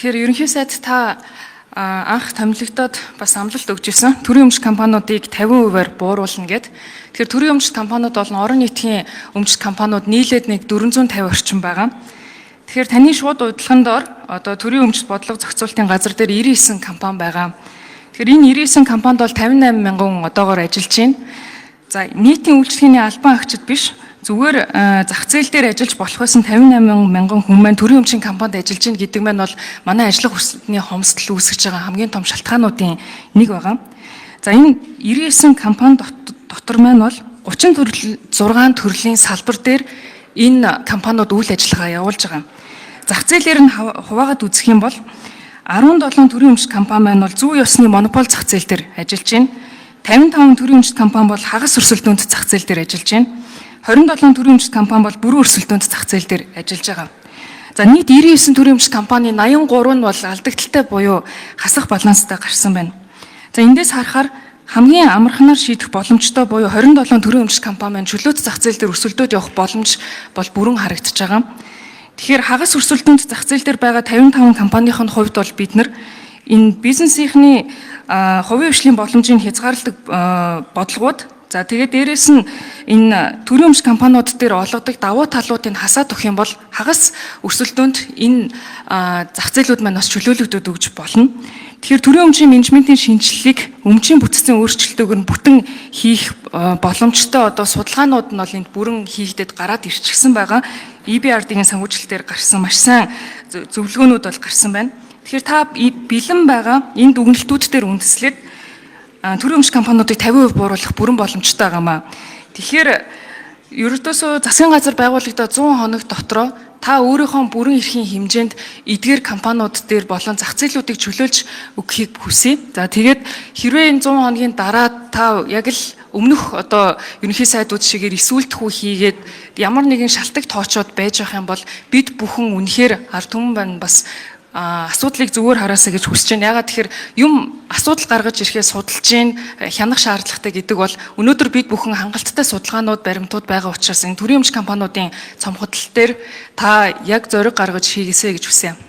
Тэгэхээр ерөнхий сайд та анх томилогдоод бас амлалт өгч ирсэн. Төрийн өмчт компаниудыг 50%-аар бууруулна гэд. Тэгэхээр төрийн өмчт компаниуд бол орон нутгийн өмчт компаниуд нийлээд нэг 450 орчим байгаа. Тэгэхээр таны шууд удалгандор одоо төрийн өмчт бодлого зохицуулалтын газар дээр 99 компани байгаа. Тэгэхээр энэ 99 компанид бол 58 мянган одоогоор ажиллаж байна. За нийтийн үйлчлэгээний албан агчид биш, зүгээр зах зээл дээр ажиллаж болох байсан 58 мянган хүн маань төрийн өмчийн компанид ажиллаж байна гэдэг маань бол манай ажлах хүсэлтний хомсдол үүсгэж байгаа хамгийн том шалтгаануудын нэг байгаа. За энэ 99 компани дотор маань бол 36 төрлийн салбар дээр энэ компаниуд үйл ажиллагаа явуулж байгаа. Зах зээлээр нь хуваагаад үзэх юм бол 17 төрийн өмчт компани маань бол зүү ёсны монопол зах зээл дээр ажиллаж байна. 55 төрийн өмчт компани бол хагас өрсөлдөөнд зах зээл дээр ажиллаж байна. 27 төрийн өмчт компани бол бүрэн өрсөлдөөнд зах зээл дээр ажиллаж байгаа. За нийт 99 төрийн өмчт компани 83 нь бол алдагдaltaй буюу хасах баланстай гарсан байна. За эндээс харахаар хамгийн амарханаар шийдэх боломжтой буюу 27 төрийн өмчт компани маань чөлөөт зах зээл дээр өрсөлдөөд явах боломж бол бүрэн харагдаж байгаа. Тэгэхээр хагас өрсөлдөөнд зах зээл дээр байгаа 55 компанийн хувьд бол бид нар энэ бизнесийнхний хувийн хвшлийн боломжийг хязгаарладаг бодлогууд, за тэгээд дээрэс нь энэ төрийн өмчт компаниуд дээр олгодог давуу талуудыг хасаад өгөх юм бол хагас өрсөлдөөнд энэ зах зээлүүд маань бас чөлөөлөгдөд өгч болно. Тэгэхээр төрийн өмчийн менежментийн шинжилгээг өмчийн бүтцийн өөрчлөлтөөр нь бүтэн хийх боломжтой одоо судалгаанууд нь бол энд бүрэн хийгдээд гараад ирчихсэн байгаа. EBRD-ийн санхүүжилтээр гарсан маш сайн зөвлөгөөнүүд бол гарсан байна. Тэгэхээр та бэлэн байгаа энэ дүгнэлтүүдээр үндэслээд төрийн өмчт компаниудыг 50% бууруулах бүрэн боломжтой байгаамаа. Тэгэхээр ердөөсөө засгийн газар байгуулагдаад 100 хоног дотроо та өөрийнхөө бүрэн эрхийн хэмжээнд эдгээр компаниуд дээр болон зах зээлүүдийг чөлөөлж өгөхийг хүсье. За тэгээд хэрвээ энэ 100 хоногийн дараа та яг л өмнөх одоо ерөнхий сайдууд шигээр эсвэлтхүү хийгээд ямар нэгэн шалтгаан тоочоод байж байгаа юм бол бид бүхэн үнэхээр ард түмэн байна бас асуудлыг зүгээр хараасаа гэж хүсэж байна. Ягаад тэгэхээр юм асуудал гаргаж ирэхээ судалж гин хянах шаардлагатай гэдэг бол өнөөдөр бид бүхэн хангалттай судалгаанууд баримтууд байгаа учраас энэ төрийн өмчт компаниудын цомхотл дээр та яг зориг гаргаж хийгээсэй гэж хүсье.